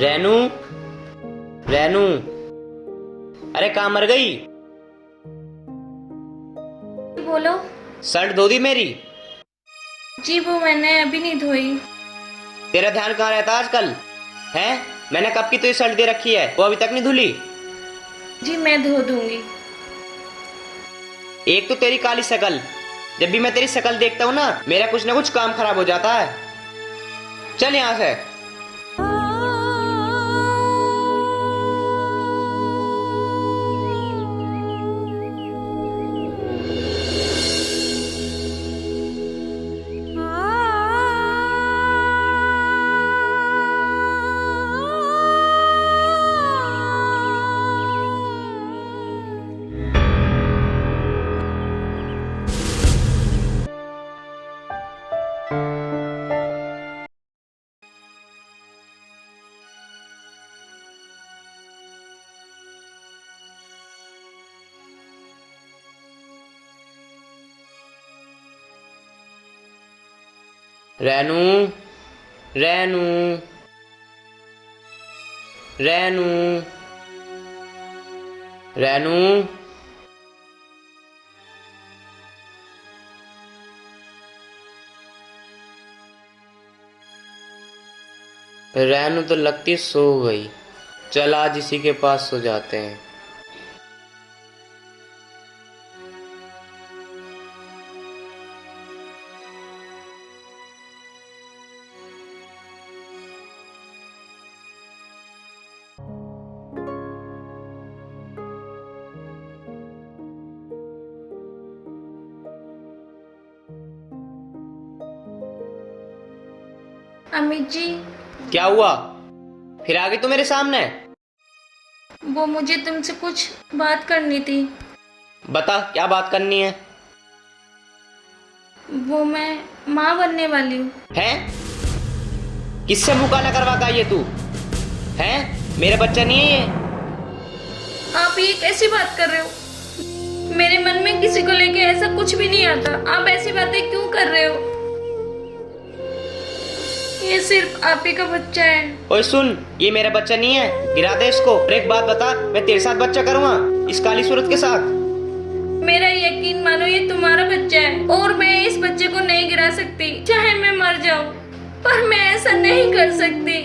रेनू, रेनू, अरे कहाँ मर गई? बोलो। शर्ट धो दी मेरी? जी वो मैंने अभी नहीं धोई। तेरा ध्यान कहाँ रहता आजकल? हैं? मैंने कब की तुझे शर्ट दे रखी है, वो अभी तक नहीं धुली? जी मैं धो दूंगी। एक तो तेरी काली शकल, जब भी मैं तेरी शकल देखता हूँ ना मेरा कुछ ना कुछ काम खराब हो जाता है। चल यहाँ से। रेनू, रेनू, रेनू, रेनू, रेनू तो लगती सो गई। चल आज इसी के पास सो जाते हैं। अमित जी। क्या हुआ? फिर आ गई तू मेरे सामने? वो मुझे तुमसे कुछ बात करनी थी। बता क्या बात करनी है? वो मैं माँ बनने वाली हूँ। हैं? किससे मुंह काला करवा के आई है तू? हैं? मेरा बच्चा नहीं है ये? आप ये कैसी बात कर रहे हो? मेरे मन में किसी को लेके ऐसा कुछ भी नहीं आता। आप ऐसी बातें क्यों कर रहे हो? ये सिर्फ आप ही का बच्चा है। ओए सुन, ये मेरा बच्चा नहीं है, गिरा दे इसको। और एक बात बता, मैं तेरे साथ बच्चा करूँगा इस काली सूरत के साथ? मेरा यकीन मानो ये तुम्हारा बच्चा है और मैं इस बच्चे को नहीं गिरा सकती, चाहे मैं मर जाऊं, पर मैं ऐसा नहीं कर सकती।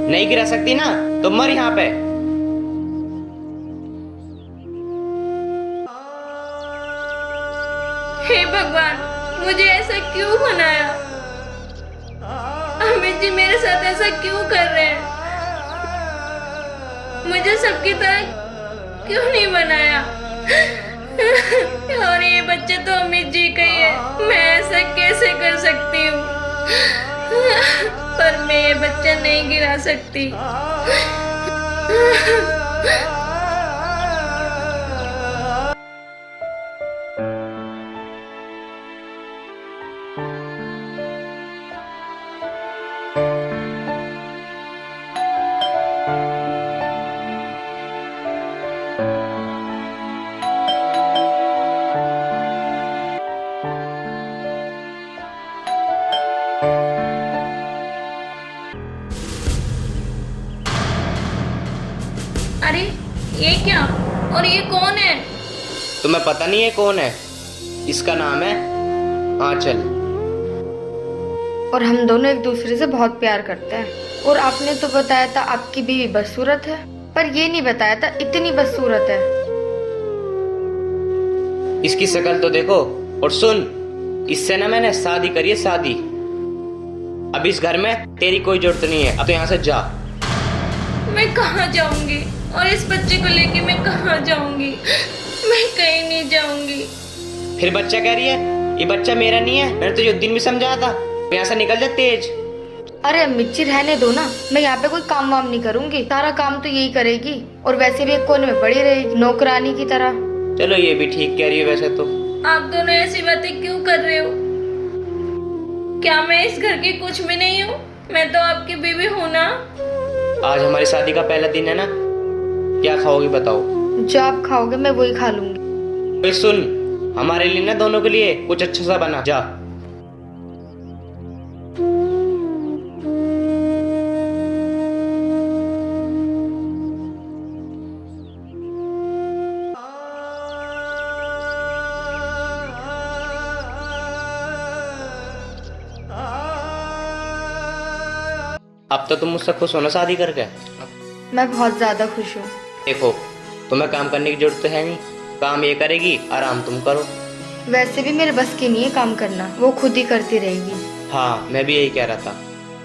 नहीं गिरा सकती ना तो मर यहाँ पे। हे भगवान, मुझे ऐसा क्यों बनाया? अमित जी मेरे साथ ऐसा क्यों कर रहे हैं? मुझे सबकी तरह क्यों नहीं बनाया? और ये बच्चे तो अमित जी का ही है, मैं ऐसा कैसे कर सकती हूँ? पर मैं ये बच्चा नहीं गिरा सकती। अरे ये क्या? और ये कौन है? तुम्हें पता नहीं है कौन है? इसका नाम है आंचल। और हम दोनों एक दूसरे से बहुत प्यार करते हैं। और आपने तो बताया था आपकी बीवी बदसूरत है, पर ये नहीं बताया था इतनी बदसूरत है। इसकी शक्ल तो देखो। और सुन, इससे ना मैंने शादी करी है, शादी। अब इस घर में तेरी कोई जरूरत नहीं है, अब तो यहाँ से जा। मैं कहाँ जाऊंगी? और इस बच्चे को लेके मैं कहाँ जाऊंगी? मैं कहीं नहीं जाऊंगी। फिर बच्चा कह रही है? ये बच्चा मेरा नहीं है, मैंने तुझे उस दिन भी समझाया था। यहाँ से निकल जा तेज। अरे मिर्ची रहने दो ना, मैं यहाँ पे कोई काम वाम नहीं करूंगी, सारा काम तो यही करेगी। और वैसे भी एक कोने में पड़ी रहेगी नौकरानी की तरह। चलो ये भी ठीक कह रही है वैसे तो। आप दोनों ऐसी बातें क्यों कर रहे हो? क्या मैं इस घर की कुछ भी नहीं हूँ? मैं तो आपकी बीवी हूँ ना। आज हमारी शादी का पहला दिन है ना, क्या खाओगी बताओ? जो आप खाओगे मैं वही खा लूंगी। तो सुन, हमारे लिए ना दोनों के लिए कुछ अच्छा सा बना, जा। अब तो तुम मुझसे खुश हो ना शादी करके? मैं बहुत ज्यादा खुश हूँ। देखो, तुम्हें काम करने की जरूरत तो है नहीं, काम ये करेगी, आराम तुम करो। वैसे भी मेरे बस की नहीं है काम करना, वो खुद ही करती रहेगी। हाँ, मैं भी यही कह रहा था।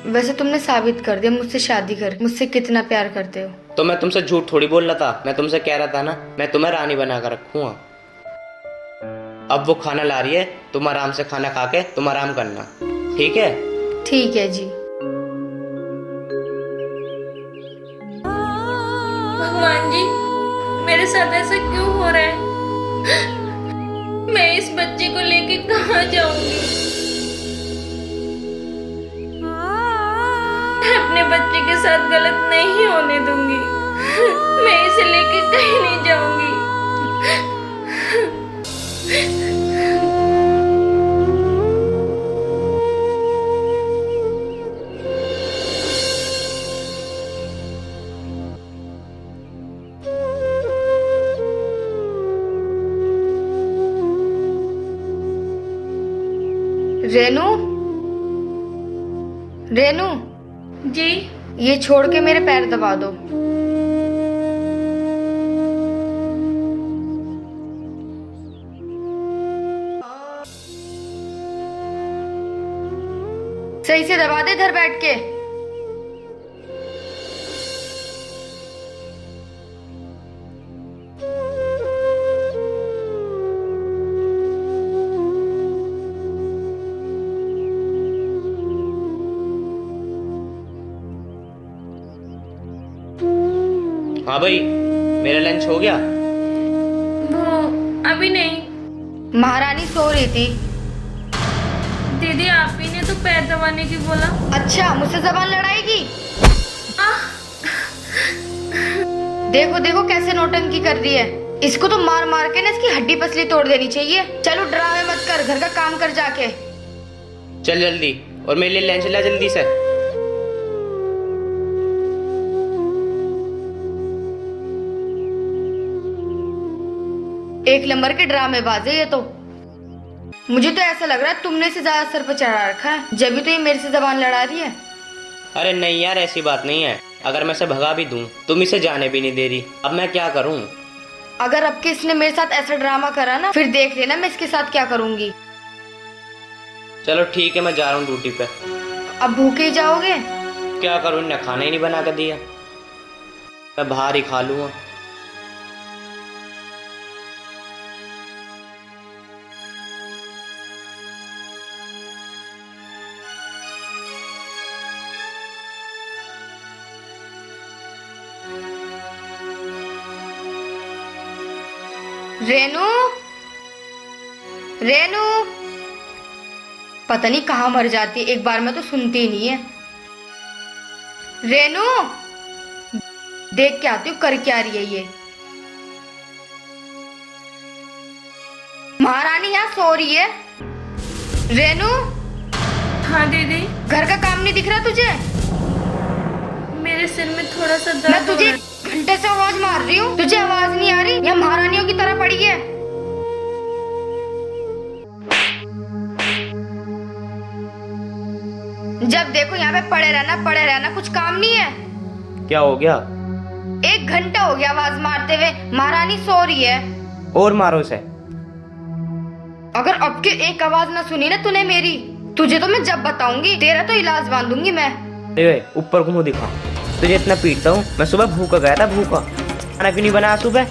वैसे तुमने साबित कर दिया मुझसे शादी कर मुझसे कितना प्यार करते हो। तो मैं तुमसे झूठ थोड़ी बोल रहा था, मैं तुमसे कह रहा था ना मैं तुम्हें रानी बना कर रखूंगा। अब वो खाना ला रही है, तुम आराम से खाना खा के तुम आराम करना, ठीक है? ठीक है जी। भगवान जी, मेरे साथ ऐसा क्यों हो रहा है? मैं इस बच्चे को लेके कहाँ जाऊंगी? मैं अपने बच्चे के साथ गलत नहीं होने दूंगी। मैं इसे लेके कहीं नहीं जाऊंगी। रेनू, रेनू, जी। ये छोड़ के मेरे पैर दबा दो। सही से दबा दे इधर बैठ के। हाँ भाई, मेरा लंच हो गया? वो अभी नहीं। महारानी सो रही थी। दीदी, आप ही ने तो पैर दबाने की बोला। अच्छा, मुझसे जबान लड़ाएगी? आह! देखो देखो कैसे नौटंकी कर रही है। इसको तो मार मार के ना इसकी हड्डी पसली तोड़ देनी चाहिए। चलो ड्रामे मत कर, घर का काम कर जाके। चल जल्दी, और मेरे लिए लंच ला जल्दी से। एक नंबर के ड्रामेबाज है ये तो। मुझे तो ऐसा लग रहा है तुमने इसे ज्यादा सर पर चढ़ा रखा है, जब भी तो ये मेरे से जबान लड़ा रही है। अरे नहीं यार, ऐसी बात नहीं है। अगर मैं इसे भगा भी दूं, तुम इसे जाने भी नहीं दे रही। अब मैं क्या करूं? अगर अब के इसने मेरे साथ ऐसा ड्रामा करा ना, फिर देख लेना मैं इसके साथ क्या करूंगी। चलो ठीक है, मैं जा रहा हूँ ड्यूटी पे। अब भूखे ही जाओगे? क्या करूँ, इन्हें खाना ही नहीं बना कर दिया। मैं बाहर ही खा लूँगा। रेनू, रेनू, पता नहीं कहाँ मर जाती है, एक बार में तो सुनती ही नहीं है। रेनू, देख के आती हूँ कर क्या रही है ये। महारानी यहाँ सो रही है। रेनू, हाँ दीदी। घर का काम नहीं दिख रहा तुझे? मेरे सिर में थोड़ा सा दर्द मैं हो तुझे रहा है। घंटे से आवाज मार रही हूँ, तुझे आवाज नहीं आ रही? या महारानियों की तरह पड़ी है। जब देखो यहाँ पे पड़े रहना, कुछ काम नहीं है। क्या हो गया? 1 घंटा हो गया आवाज मारते हुए, महारानी सो रही है। और मारो इसे। अगर अब के एक आवाज ना सुनी ना तूने मेरी, तुझे तो मैं जब बताऊंगी, तेरा तो इलाज बांधूंगी मैं। अरे ऊपर को मुंह दिखा, तुझे इतना पीटता हूँ। मैं सुबह भूखा गया था, भूखा। खाना क्यों नहीं बनाया सुबह?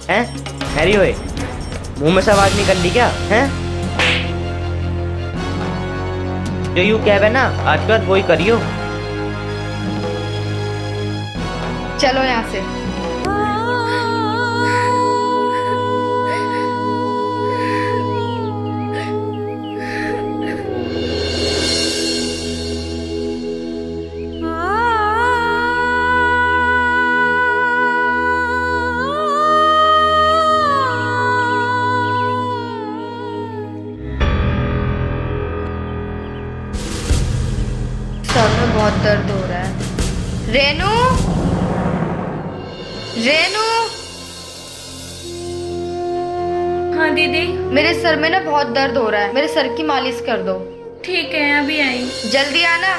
हैं? हैरी ओए, मुंह में से आवाज निकल ली क्या? हैं? जो यू कह ना, आज के बाद वही करियो। चलो यहाँ से। सर में बहुत दर्द हो रहा है। रेनू, रेनू, हाँ दीदी। मेरे सर में ना बहुत दर्द हो रहा है, मेरे सर की मालिश कर दो। ठीक है, अभी आई। जल्दी आना।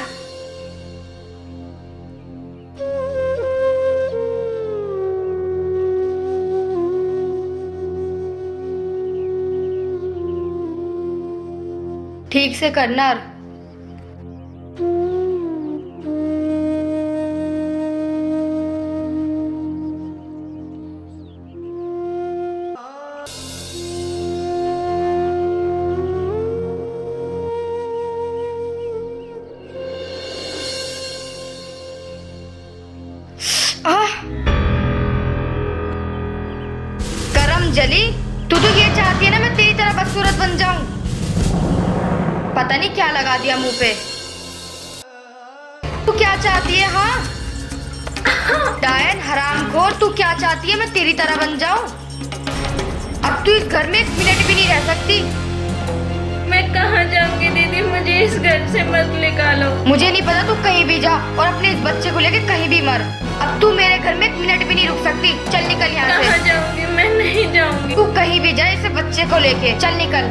ठीक से करना। करम जली, तू तो ये चाहती है ना मैं तेरी तरह बदसूरत बन जाऊं। पता नहीं क्या लगा दिया मुंह पे। तू क्या चाहती है? हाँ डायन हरामखोर, तू क्या चाहती है मैं तेरी तरह बन जाऊं? अब तू इस घर में 1 मिनट भी नहीं रह सकती। मैं कहाँ जाऊंगी दीदी, मुझे इस घर से मत निकालो। मुझे नहीं पता, तू कहीं भी जा और अपने इस बच्चे को लेके कहीं भी मर। अब तू मेरे घर में 1 मिनट भी नहीं रुक सकती। चल निकल यहाँ कहाँ से। जाऊंगी? मैं नहीं जाऊंगी। तू कहीं भी जा इस बच्चे को लेके, चल निकल।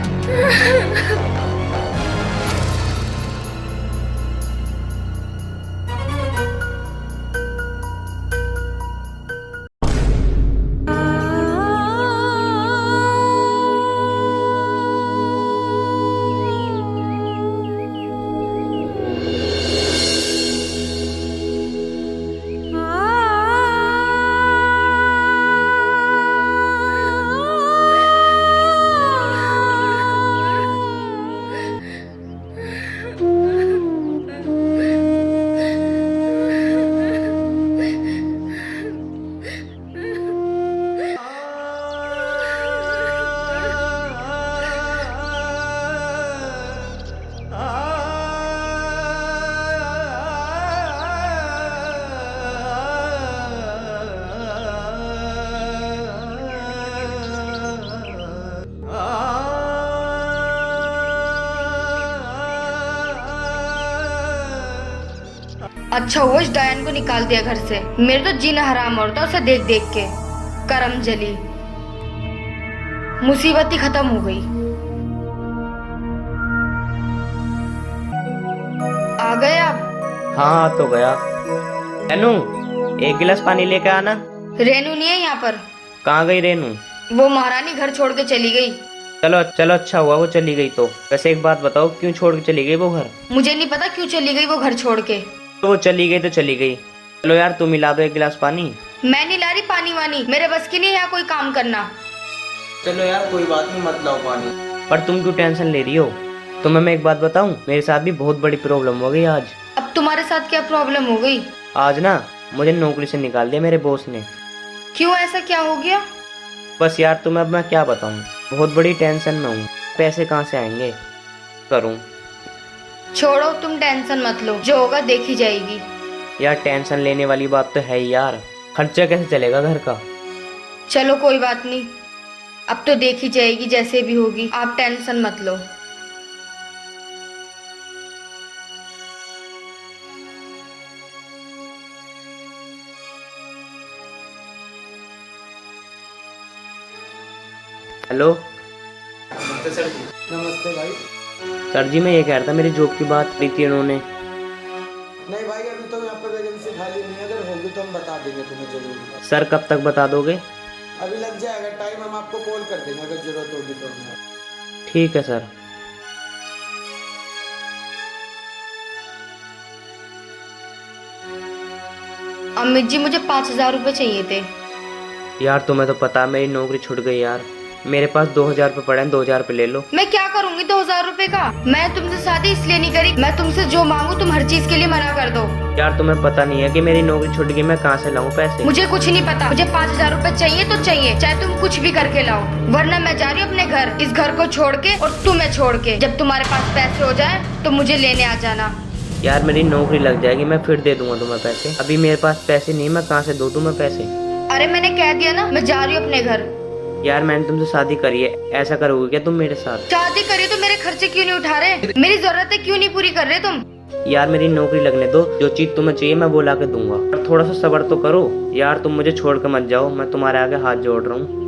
अच्छा हुआ इस डायन को निकाल दिया घर से। मेरे तो जीना हराम होता उसे देख देख के। करम जली, मुसीबत ही खत्म हो गई। आ गए आप? हाँ तो गया। रेनू 1 गिलास पानी लेके आना। रेनू नहीं है यहाँ पर। कहाँ गई रेनू? वो महारानी घर छोड़ के चली गई। चलो चलो, अच्छा हुआ वो चली गई तो। वैसे एक बात बताओ, क्यों छोड़ के चली गई वो घर? मुझे नहीं पता क्यों चली गई वो घर छोड़ के। तो वो चली गई तो चली गई। चलो यार तुम मिला दो 1 गिलास पानी। मैं नहीं ला रही पानी वानी, मेरे बस की नहीं है यहाँ कोई काम करना। चलो यार कोई बात नहीं, मत लाओ पानी। पर तुम क्यों टेंशन ले रही हो? तुम्हें मैं एक बात बताऊं, मेरे साथ भी बहुत बड़ी प्रॉब्लम हो गई आज। अब तुम्हारे साथ क्या प्रॉब्लम हो गई? आज ना मुझे नौकरी से निकाल दिया मेरे बॉस ने। क्यों, ऐसा क्या हो गया? बस यार तुम्हें अब मैं क्या बताऊं, बहुत बड़ी टेंशन में हूँ। पैसे कहाँ से आएंगे, करूँ? छोड़ो तुम टेंशन मत लो, जो होगा देखी जाएगी। यार टेंशन लेने वाली बात तो है ही यार, खर्चा कैसे चलेगा घर का? चलो कोई बात नहीं, अब तो देखी जाएगी जैसे भी होगी, आप टेंशन मत लो। हेलो नमस्ते सर जी। नमस्ते भाई। सर जी, मैं ये कह रहा था, मेरी जॉब की बात की थी उन्होंने। नहीं भाई, अभी तो यहाँ पे वैकेंसी खाली नहीं है, अगर होगी तो हम बता देंगे तुम्हें जरूर। सर कब तक बता दोगे? अभी लग जाएगा टाइम, हम आपको कॉल कर देंगे अगर जरूरत होगी तो। ठीक है सर। अमित जी मुझे 5,000 रुपये चाहिए थे। यार तुम्हें तो पता मेरी नौकरी छूट गई यार, मेरे पास 2,000 रुपये पड़े हैं, 2,000 रुपये ले लो। मैं क्या करूंगी 2,000 रुपए का? मैं तुमसे शादी इसलिए नहीं करी, मैं तुमसे जो मांगू तुम हर चीज के लिए मना कर दो। यार तुम्हें पता नहीं है कि मेरी नौकरी छूट गई, मैं कहाँ से लाऊं पैसे? मुझे कुछ नहीं पता, मुझे 5,000 रुपए चाहिए तो चाहिए, चाहे तुम कुछ भी करके लाओ, वरना मैं जा रही हूँ अपने घर, इस घर को छोड़ के और तुम्हें छोड़ के। जब तुम्हारे पास पैसे हो जाए तो मुझे लेने आ जाना। यार मेरी नौकरी लग जाएगी, मैं फिर दे दूंगा तुम्हें पैसे। अभी मेरे पास पैसे नहीं, मैं कहाँ से दूं तुम्हें पैसे? अरे मैंने कह दिया ना, मैं जा रही हूँ अपने घर। यार मैंने तुमसे शादी करी है, ऐसा करोगे क्या तुम मेरे साथ? शादी करी तो मेरे खर्चे क्यों नहीं उठा रहे? मेरी जरूरतें क्यों नहीं पूरी कर रहे तुम? यार मेरी नौकरी लगने दो, जो चीज तुम्हें चाहिए मैं वो ला के दूंगा, पर थोड़ा सा सब्र तो करो यार। तुम मुझे छोड़ कर मत जाओ, मैं तुम्हारे आगे हाथ जोड़ रहा हूँ।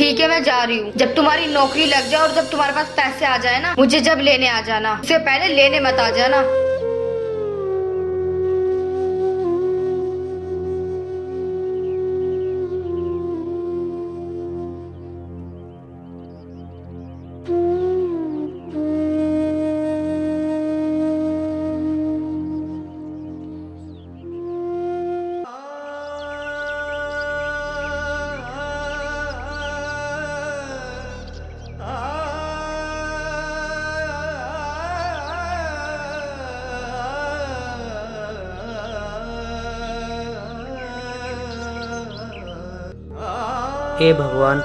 ठीक है, मैं जा रही हूँ। जब तुम्हारी नौकरी लग जाए और जब तुम्हारे पास पैसे आ जाए ना, मुझे जब लेने आ जाना, उससे पहले लेने मत आ जाना। हे भगवान,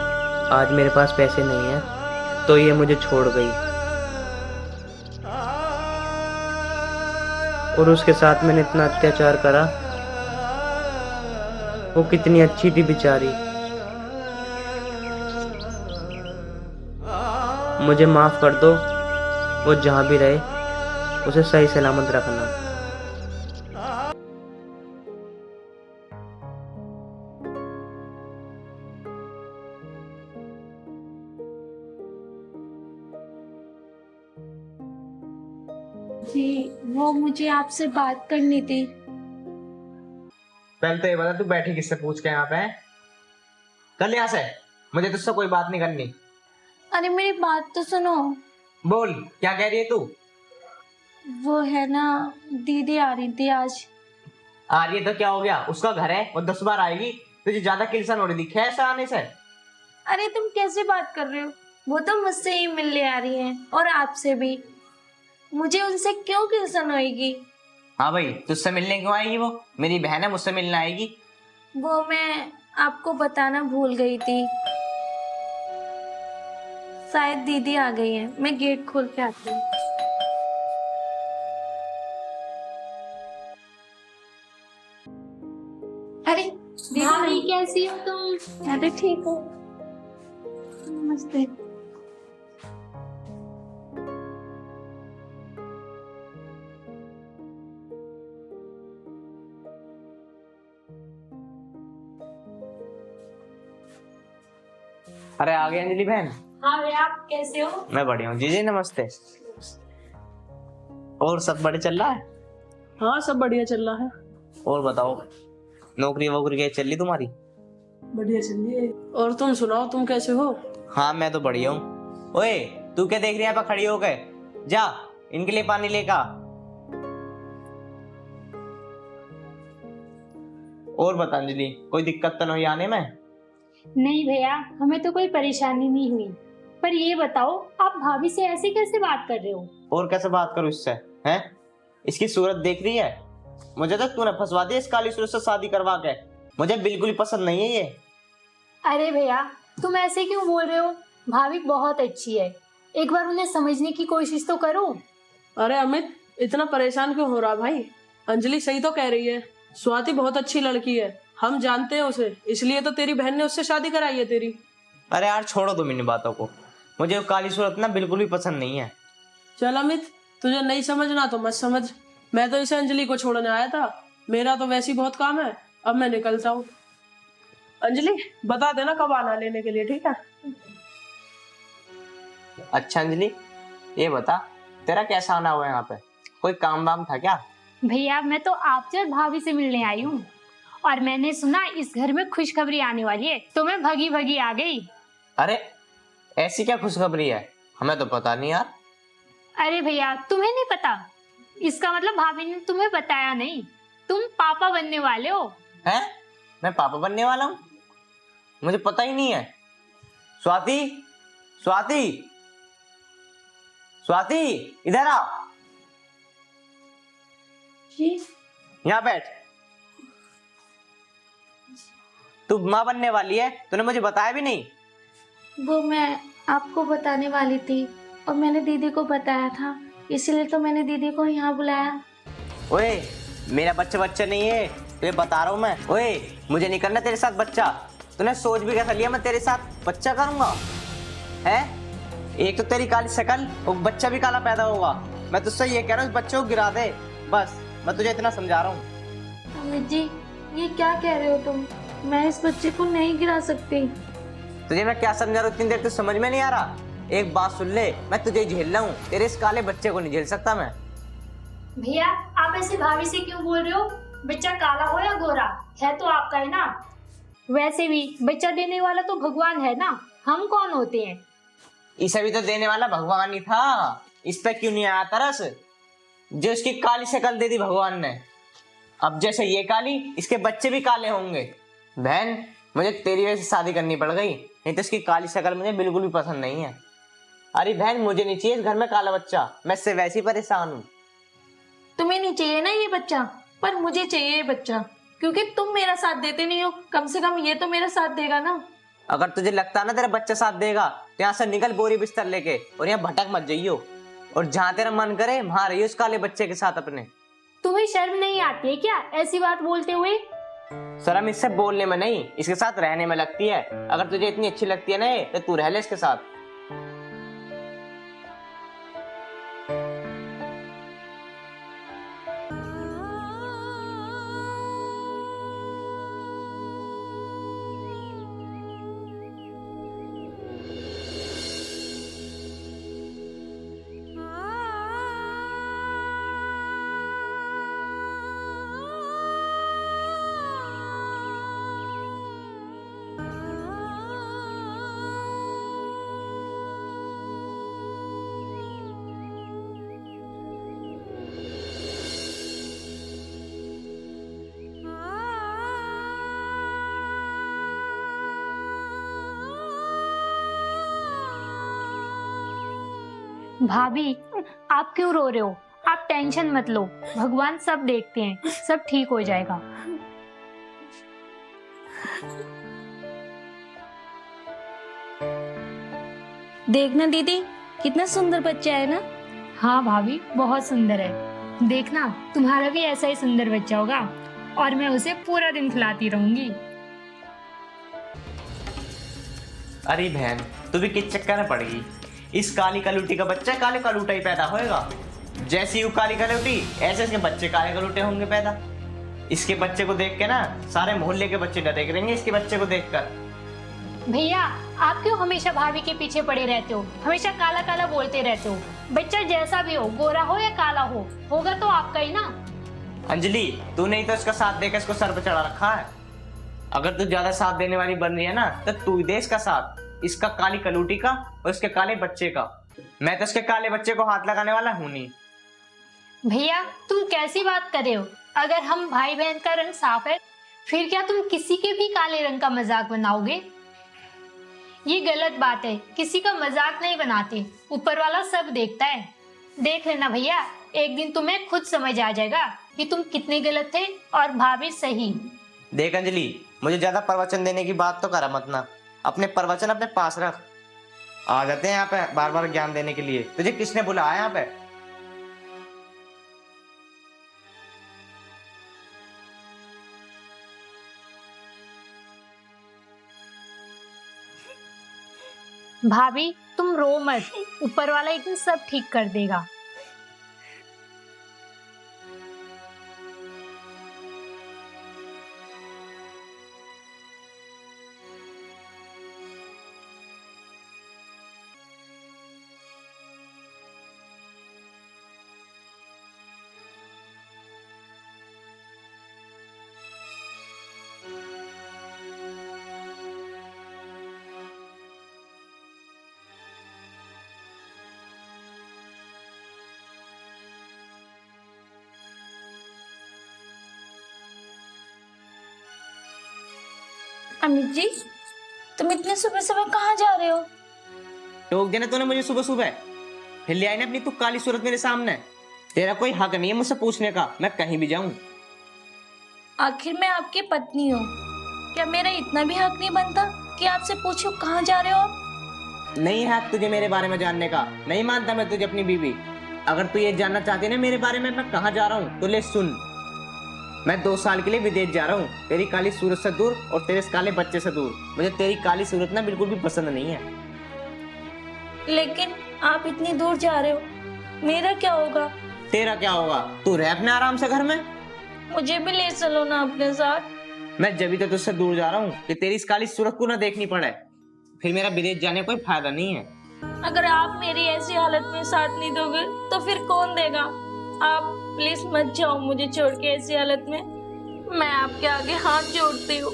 आज मेरे पास पैसे नहीं हैं तो ये मुझे छोड़ गई, और उसके साथ मैंने इतना अत्याचार करा। वो कितनी अच्छी थी बेचारी। मुझे माफ कर दो। वो जहाँ भी रहे उसे सही सलामत रखना। जी, वो मुझे आपसे बात करनी थी। पहले तो ये बता, तू बैठी किससे पूछ के यहाँ पे है? चल यहाँ से, मुझे तुझसे कोई बात नहीं करनी। अरे मेरी बात तो सुनो। बोल, क्या कह रही है तू? वो है ना, दीदी आ रही थी आज। आ रही है तो क्या हो गया? उसका घर है, वो 10 बार आएगी। तुझे ज्यादा किल्सन हो रही थी ऐसा आने से? अरे तुम कैसे बात कर रहे हो? वो तो मुझसे ही मिलने आ रही है और आपसे भी। मुझे उनसे क्यों किल्सन होएगी? हाँ भाई, तुझसे मिलने क्यों आएगी? वो मेरी बहन है, मुझसे मिलने आएगी। वो मैं आपको बताना भूल गई थी। शायद दीदी आ गई है, मैं गेट खोल के आती हूँ। अरे दीदी, कैसी हो तुम? अरे ठीक हो? नमस्ते। अरे आ गई अंजलि बहन। हाँ भैया, आप कैसे हो? मैं बढ़िया हूँ। जी जी नमस्ते। और सब बढ़िया चल रहा है? हाँ, सब बढ़िया चल रहा है। और बताओ, नौकरी वोकरी कैसी चल रही तुम्हारी? बढ़िया चल रही है। और तुम सुनाओ, तुम कैसे हो? हाँ मैं तो बढ़िया हूँ। ओए, तू क्या देख रही है यहाँ पे खड़ी हो गए? जा इनके लिए पानी लेकर। और बता अंजलि, कोई दिक्कत तो नहीं आने में? नहीं भैया, हमें तो कोई परेशानी नहीं हुई। पर ये बताओ, आप भाभी से ऐसे कैसे बात कर रहे हो? और कैसे बात करूं इससे? हैं? इसकी सूरत देख रही है? मुझे तो तूने फंसवा दिया इस काली सूरत से शादी करवा के। मुझे बिल्कुल ही पसंद नहीं है ये। अरे भैया, तुम ऐसे क्यों बोल रहे हो? भाभी बहुत अच्छी है, एक बार उन्हें समझने की कोशिश तो करो। अरे अमित, इतना परेशान क्यों हो रहा भाई? अंजलि सही तो कह रही है। स्वाति बहुत अच्छी लड़की है, हम जानते हैं उसे, इसलिए तो तेरी बहन ने उससे शादी कराई है तेरी। अरे यार छोड़ो तुम इन बातों को। मुझे वो काली सूरत ना बिल्कुल भी पसंद नहीं है। चल अमित, तुझे नहीं समझना तो मत समझ। मैं तो इसे अंजलि को छोड़ने आया था, मेरा तो वैसे ही बहुत काम है। अब मैं निकलता हूँ। अंजलि, बता देना कब आना लेने के लिए, ठीक है? अच्छा अंजलि, ये बता, तेरा कैसा आना हुआ यहाँ पे? कोई काम वाम था क्या? भैया, मैं तो आपसे और भाभी से मिलने आई हूँ, और मैंने सुना इस घर में खुशखबरी आने वाली है, तो मैं भगी भगी आ गई। अरे ऐसी क्या खुशखबरी है? हमें तो पता नहीं यार। अरे भैया, तुम्हें नहीं पता? इसका मतलब भाभी ने तुम्हें बताया नहीं। तुम पापा बनने वाले हो। हैं? मैं पापा बनने वाला हूँ? मुझे पता ही नहीं है। स्वाति, स्वाति, स्वाति, इधर आ। जी? यहाँ बैठ। तू माँ बनने वाली है, तूने मुझे बताया भी नहीं। वो मैं आपको बताने वाली थी और मैंने दीदी को बताया था, इसलिए तो मैंने दीदी को यहाँ बुलाया। ओए, मेरा बच्चा नहीं है, तुझे बता रहा हूँ मैं। ओए, मुझे नहीं करना तेरे साथ बच्चा। तूने सोच भी कैसा लिया मैं तेरे साथ बच्चा करूंगा? है? एक तो तेरी काली शक्ल और बच्चा भी काला पैदा होगा। मैं तुझसे ये कह रहा हूँ, इस बच्चे को गिरा दे बस। मैं तुझे इतना समझा रहा हूँ। अमित जी, ये क्या कह रहे हो तुम? मैं इस बच्चे को नहीं गिरा सकती। तुझे मैं क्या समझा रहा हूँ इतनी देर, तो समझ में नहीं आ रहा? एक बात सुन ले, मैं तुझे झेल रहा हूँ, तेरे इस काले बच्चे को नहीं झेल सकता मैं। भैया आप ऐसे भाभी से क्यों बोल रहे हो? बच्चा काला हो या गोरा है तो आपका है ना। वैसे भी बच्चा देने वाला तो भगवान है ना, हम कौन होते हैं। इसे भी तो देने वाला भगवान ही था, इस पे क्यों नहीं आया तरस? जो इसकी काली शक्ल दे दी भगवान ने, अब जैसे ये काली, इसके बच्चे भी काले होंगे। बहन, मुझे तेरी वजह से शादी करनी पड़ गई, नहीं तो इसकी काली शक्ल मुझे बिल्कुल भी पसंद नहीं है। अरे बहन, मुझे नहीं चाहिए इस घर में काला बच्चा, मैं इससे वैसे ही परेशान हूँ। तुम्हें नहीं चाहिए ना ये बच्चा, पर मुझे चाहिए ये बच्चा, क्योंकि तुम मेरा साथ देते नहीं हो। कम से कम ये तो मेरा साथ देगा ना। अगर तुझे लगता है ना तेरा बच्चा साथ देगा तो यहाँ से निकल बोरी बिस्तर लेके, और यहाँ भटक मत जाइयो, और जहाँ तेरा मन करे वहां रहियो उस काले बच्चे के साथ अपने। तुम्हें शर्म नहीं आती है क्या ऐसी बात बोलते हुए? शर्म इससे बोलने में नहीं, इसके साथ रहने में लगती है। अगर तुझे इतनी अच्छी लगती है ना ये, तो तू रह ले इसके साथ। भाभी आप क्यों रो रहे हो? आप टेंशन मत लो, भगवान सब देखते हैं, सब ठीक हो जाएगा। देखना दीदी, कितना सुंदर बच्चा है ना। हाँ भाभी बहुत सुंदर है, देखना तुम्हारा भी ऐसा ही सुंदर बच्चा होगा और मैं उसे पूरा दिन खिलाती रहूंगी। अरे बहन, तू भी किस चक्कर में पड़ गई? इस काली कलूटी का बच्चा काले कलूटा ही पैदा होएगा। जैसी यू काली कलूटी, ऐसे इसके बच्चे काले कलूटे होंगे पैदा। इसके बच्चे को देख के ना सारे मोहल्ले के बच्चे डरे करेंगे इसके बच्चे को देखकर। भैया आप क्यों हमेशा भाभी के पीछे पड़े रहते हो? हमेशा काला काला बोलते रहते हो। बच्चा जैसा भी हो, गोरा हो या काला हो, होगा तो आपका ही ना। अंजलि, तूने ही तो इसका साथ देकर इसको सर पे चढ़ा रखा है। अगर तू ज्यादा साथ देने वाली बन रही है ना, तो तू ही दे इसका साथ, इसका काली कलूटी का और इसके काले बच्चे का। मैं तो इसके काले बच्चे को हाथ लगाने वाला हूं नहीं। भैया तुम कैसी बात कर रहे हो? अगर हम भाई बहन का रंग साफ है, फिर क्या तुम किसी के भी काले रंग का मजाक बनाओगे? ये गलत बात है, किसी का मजाक नहीं बनाते, ऊपर वाला सब देखता है। देख लेना भैया, एक दिन तुम्हें खुद समझ आ जाएगा कि तुम कितने गलत थे और भाभी सही। देख अंजलि, मुझे ज्यादा प्रवचन देने की बात तो करा मत ना, अपने प्रवचन अपने पास रख। आ जाते हैं यहाँ पे बार बार ज्ञान देने के लिए। तुझे किसने बुलाया यहाँ पे? भाभी तुम रो मत, ऊपर वाला एक दिन सब ठीक कर देगा। अमित जी, तुम इतने सुबह सुबह कहाँ जा रहे हो? टोक देना तूने मुझे सुबह सुबह, फिर ले आई ना अपनी तू काली सूरत मेरे सामने। तेरा कोई हक नहीं है मुझसे पूछने का, मैं कहीं भी जाऊं। आखिर मैं आपकी पत्नी हूँ, क्या मेरा इतना भी हक नहीं बनता कि आपसे पूछूं कहाँ जा रहे हो आप? नहीं है हक तुझे मेरे बारे में जानने का, नहीं मानता मैं तुझे अपनी बीवी। अगर तू ये जानना चाहती है ना मेरे बारे में मैं कहाँ जा रहा हूँ, तो ले सुन। मैं 2 साल के लिए विदेश जा रहा हूँ, तेरी काली सूरत से दूर और तेरे इस काले बच्चे से दूर। मुझे तेरी काली सूरत ना बिल्कुल भी पसंद नहीं है। लेकिन आप इतनी दूर जा रहे हो, मेरा क्या होगा? तेरा क्या होगा? तू रह अपने आराम से घर में। मुझे भी ले चलो ना अपने साथ। मैं जब भी तो तुझसे दूर जा रहा हूँ कि तेरी इस काली सूरत को ना देखनी पड़े। फिर मेरा विदेश जाने का कोई फायदा नहीं है। अगर आप मेरी ऐसी हालत में साथ नहीं दोगे तो फिर कौन देगा? आप प्लीज मत जाओ मुझे छोड़ के ऐसी हालत में। मैं आपके आगे हाथ जोड़ती हूँ,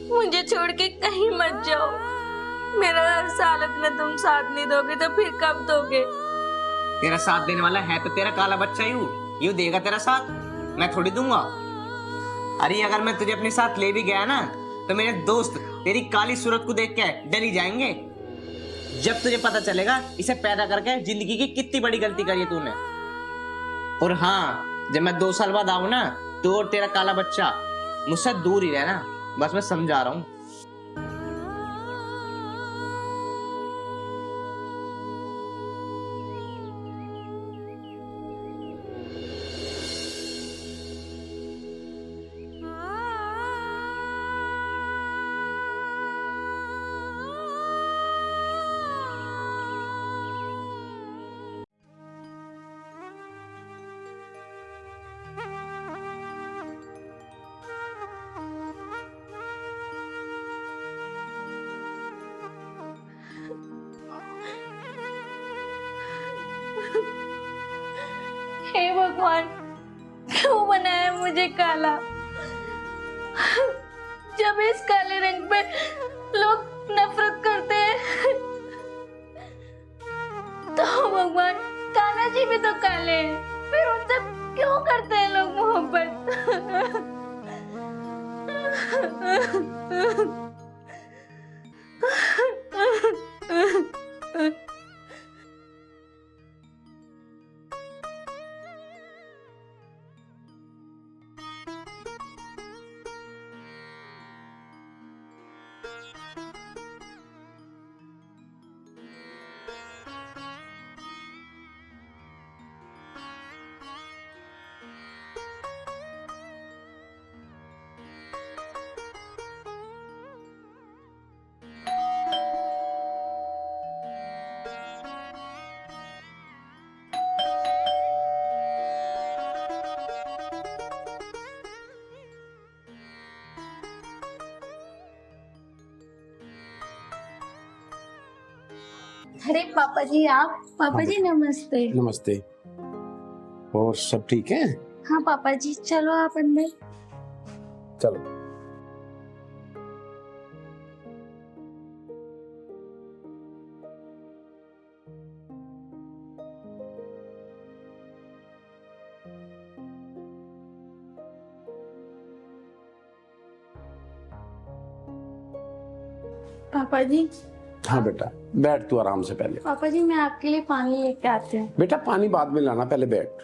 मुझे छोड़ के कहीं मत जाओ। मेरा इस हालत में तुम साथ नहीं दोगे तो फिर कब दोगे? तेरा साथ देने वाला है तो तेरा काला बच्चा यूं देगा तेरा साथ, मैं थोड़ी दूंगा। अरे अगर मैं तुझे अपने साथ ले भी गया ना तो मेरे दोस्त तेरी काली सूरत को देख के डर ही जाएंगे। जब तुझे पता चलेगा इसे पैदा करके जिंदगी की कितनी बड़ी गलती करी है तूने। और हाँ, जब मैं 2 साल बाद आऊं ना तो और तेरा काला बच्चा मुझसे दूर ही रहना, बस मैं समझा रहा हूँ। हे भगवान, क्यों बनाया मुझे काला? जब इस काले रंग पे लोग नफरत करते हैं तो भगवान काला जी भी तो काले हैं, फिर उनसे क्यों करते हैं लोग मोहब्बत? अरे पापा जी, आप? पापा जी नमस्ते। नमस्ते। और सब ठीक है? हाँ पापा जी, चलो आप अंदर। चलो। पापा जी। हाँ बेटा, बैठ तू आराम से पहले। पापा जी, मैं आपके लिए पानी लेके आती हूँ। बेटा पानी बाद में लाना, पहले बैठ।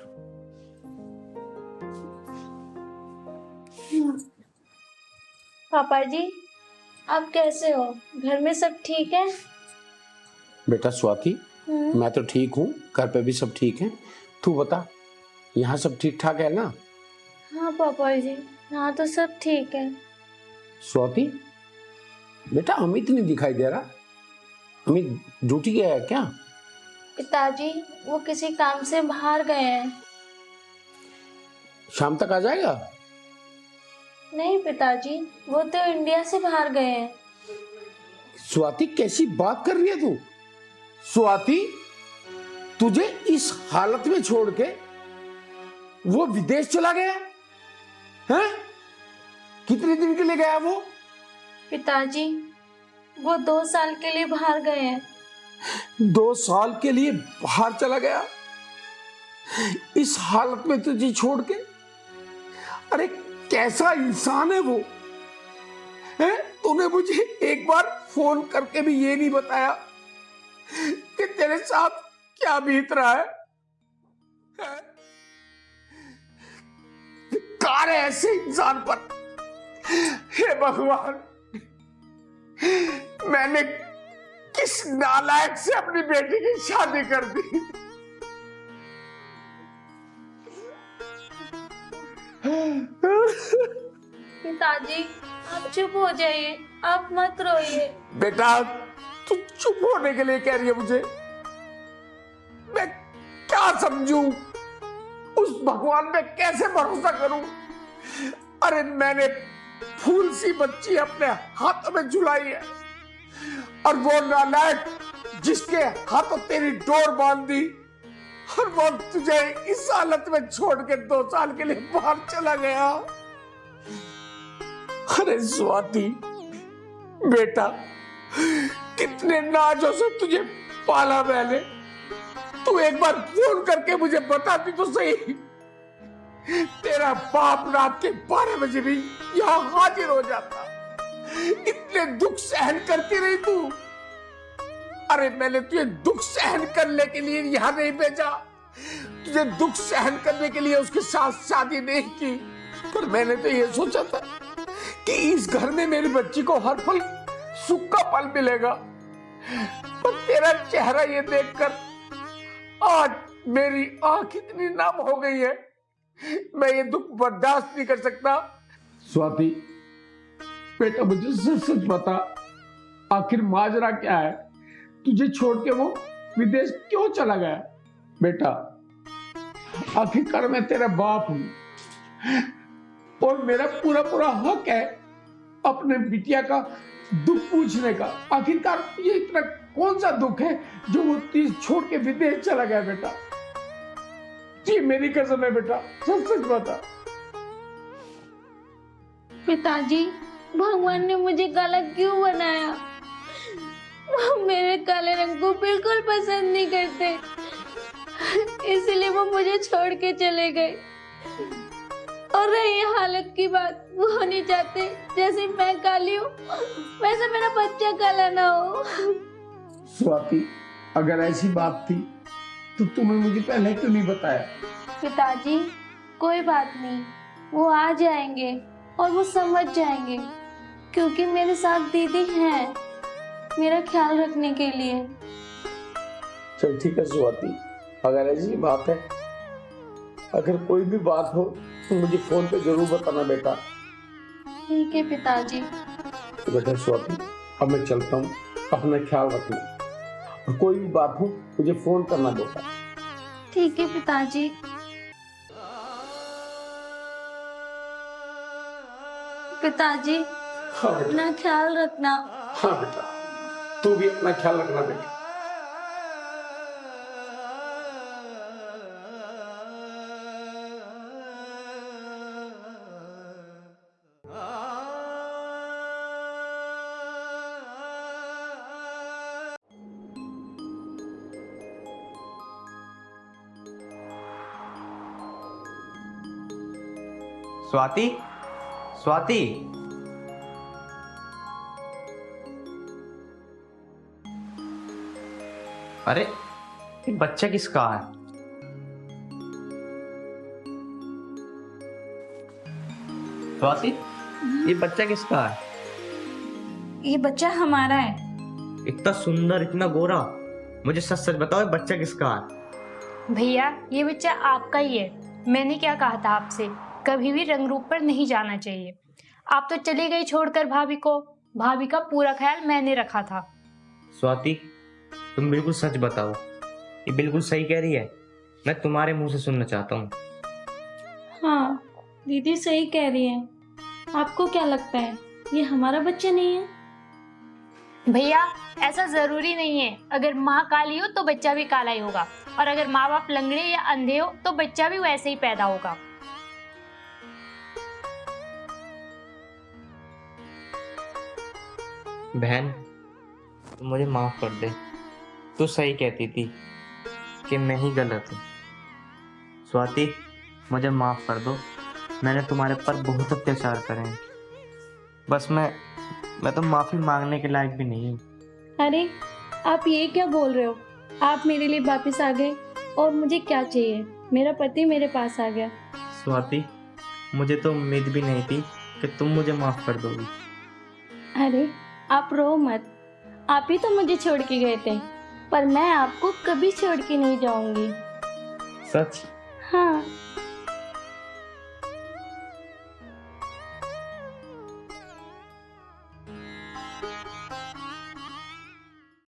पापा जी, आप कैसे हो? घर में सब ठीक है? बेटा स्वाति, मैं तो ठीक हूँ, घर पे भी सब ठीक है। तू बता, यहाँ सब ठीक ठाक है ना? हाँ पापा जी, यहाँ तो सब ठीक है। स्वाति बेटा, अमित नहीं दिखाई दे रहा। अमित ड्यूटी गया है क्या? पिताजी, वो किसी काम से बाहर गए हैं। शाम तक आ जाएगा? नहीं पिताजी, वो तो इंडिया से बाहर गए हैं। स्वाति कैसी बात कर रही है तू? स्वाति, तुझे इस हालत में छोड़ के वो विदेश चला गया है? कितने दिन के लिए गया वो? पिताजी, वो 2 साल के लिए बाहर गए हैं। 2 साल के लिए बाहर चला गया इस हालत में तुझे छोड़ के? अरे कैसा इंसान है वो, है? तूने मुझे एक बार फोन करके भी ये नहीं बताया कि तेरे साथ क्या बीत रहा है? कार है ऐसे इंसान पर। हे भगवान, मैंने किस नालायक से अपनी बेटी की शादी कर दी। पिताजी, आप चुप हो जाइए, आप मत रोइए। बेटा, तू चुप होने के लिए कह रही है मुझे? मैं क्या समझूं? उस भगवान पे कैसे भरोसा करूं? अरे मैंने फूल सी बच्ची अपने हाथों में झुलाई है, और वो नालायक जिसके हाथों तेरी डोर बांध दी, और वो तुझे इस हालत में छोड़ के 2 साल के लिए बाहर चला गया। अरे स्वाति बेटा, कितने नाजों से तुझे पाला मैंने। तू एक बार फोन करके मुझे बताती तो सही। तेरा बाप रात के 12 बजे भी यहाँ हाजिर हो जाता। इतने दुख सहन करती रही तू। अरे मैंने तुझे दुख सहन करने के लिए यहाँ नहीं भेजा, तुझे दुख सहन करने के लिए उसके साथ शादी नहीं की। पर मैंने तो ये सोचा था कि इस घर में मेरी बच्ची को हर पल सुख का पल मिलेगा। पर तेरा चेहरा ये देखकर आज मेरी आंख इतनी नम हो गई है, मैं ये दुख बर्दाश्त नहीं कर सकता। स्वाति बेटा, मुझे सच सच बता, आखिर माजरा क्या है? तुझे छोड़ के वो विदेश क्यों चला गया? बेटा, आखिरकार मैं तेरा बाप हूं और मेरा पूरा पूरा हक है अपने बिटिया का दुख पूछने का। आखिरकार ये इतना कौन सा दुख है जो वो छोड़ के विदेश चला गया? बेटा जी मेरी कसम है बेटा, सच सच बता। पिताजी, भगवान ने मुझे काला क्यों बनाया? वो मेरे काले रंग को बिल्कुल पसंद नहीं करते, इसलिए वो मुझे छोड़ के चले गए। और रही हालत की बात, वो नहीं चाहते जैसे मैं काली हूँ वैसे मेरा बच्चा काला ना हो। स्वाति, अगर ऐसी बात थी तो तुम्हें मुझे पहले क्यों नहीं बताया? पिताजी कोई बात नहीं, वो आ जाएंगे और वो समझ जाएंगे, क्योंकि मेरे साथ दीदी हैं मेरा ख्याल रखने के लिए। चल ठीक है स्वाति, अगर ऐसी बात है, अगर कोई भी बात हो तो मुझे फोन पे जरूर बताना बेटा। ठीक है पिताजी। तो बेटा स्वाति, अब मैं चलता हूँ, अपना ख्याल रखना और कोई भी बात हो मुझे फोन करना बेटा। ठीक है पिताजी। पिताजी हाँ बेटा, अपना ख्याल रखना। हाँ बेटा, तू भी अपना ख्याल रखना बेटा। स्वाति, स्वाति, अरे ये बच्चा किसका है? स्वाति, ये बच्चा किसका है? ये बच्चा हमारा है। इतना सुंदर, इतना गोरा, मुझे सच सच बताओ, ये बच्चा किसका है? भैया ये बच्चा आपका ही है। मैंने क्या कहा था आपसे, कभी भी रंग रूप पर नहीं जाना चाहिए। आप तो चले गए छोड़कर भाभी को। भाभी का पूरा ख्याल मैंने रखा था। स्वाति, तुम बिल्कुल सच बताओ, ये बिल्कुल सही कह रही है? मैं तुम्हारे मुंह से सुनना चाहता हूँ। हाँ दीदी सही कह रही है। आपको क्या लगता है ये हमारा बच्चा नहीं है? भैया ऐसा जरूरी नहीं है, अगर माँ काली हो तो बच्चा भी काला ही होगा, और अगर माँ बाप लंगड़े या अंधे हो तो बच्चा भी वैसे ही पैदा होगा। बहन, तू मुझे माफ कर दे, तू सही कहती थी कि मैं ही गलत हूँ। स्वाति, मुझे माफ कर दो, मैंने तुम्हारे पर बहुत अत्याचार करे हैं। बस मैं तो माफी मांगने के लायक भी नहीं हूँ। अरे आप ये क्या बोल रहे हो? आप मेरे लिए वापस आ गए और मुझे क्या चाहिए? मेरा पति मेरे पास आ गया। स्वाति, मुझे तो उम्मीद भी नहीं थी कि तुम मुझे माफ कर दोगी। अरे आप रो मत, आप ही तो मुझे छोड़ के गए थे, पर मैं आपको कभी छोड़ के नहीं जाऊंगी। सच? हाँ।